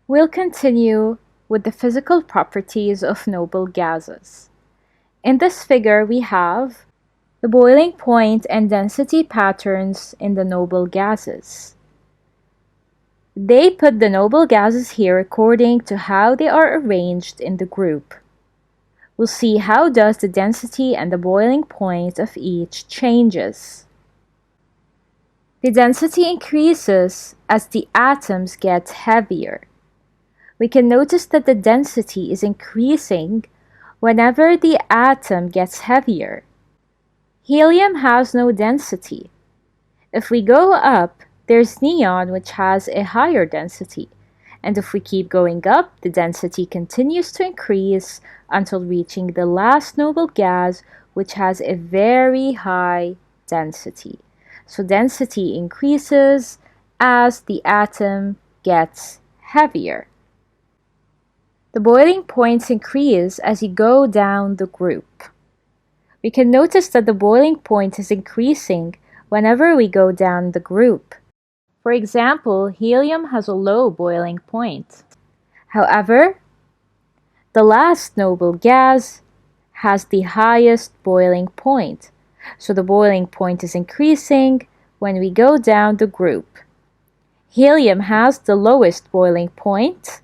We'll continue with the physical properties of noble gases. In this figure, we have the boiling point and density patterns in the noble gases. They put the noble gases here according to how they are arranged in the group. We'll see how does the density and the boiling point of each changes. The density increases as the atoms get heavier. We can notice that the density is increasing whenever the atom gets heavier. Helium has no density. If we go up, there's neon, which has a higher density. And if we keep going up, the density continues to increase until reaching the last noble gas, which has a very high density. So density increases as the atom gets heavier. The boiling points increase as you go down the group. We can notice that the boiling point is increasing whenever we go down the group. For example, helium has a low boiling point. However, the last noble gas has the highest boiling point. So the boiling point is increasing when we go down the group. Helium has the lowest boiling point,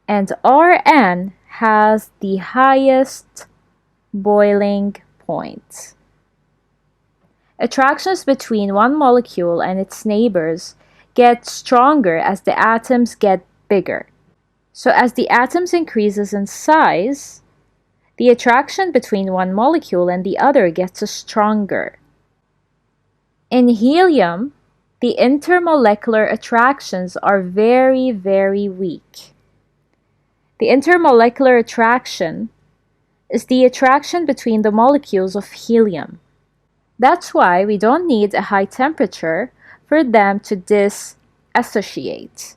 and Rn has the highest boiling point. Attractions between one molecule and its neighbors get stronger as the atoms get bigger. So as the atoms increases in size, the attraction between one molecule and the other gets stronger. In helium, the intermolecular attractions are very, very weak. The intermolecular attraction is the attraction between the molecules of helium. That's why we don't need a high temperature for them to dissociate.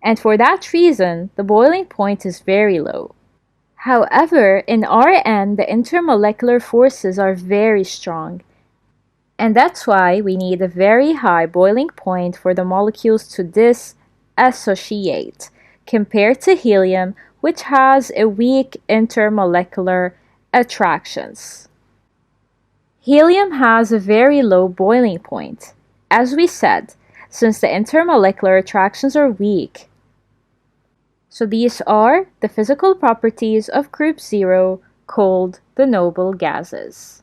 And for that reason, the boiling point is very low. However, in Rn, the intermolecular forces are very strong. And that's why we need a very high boiling point for the molecules to dissociate, compared to helium, which has a weak intermolecular attractions. Helium has a very low boiling point, as we said, since the intermolecular attractions are weak. So these are the physical properties of group 0 called the noble gases.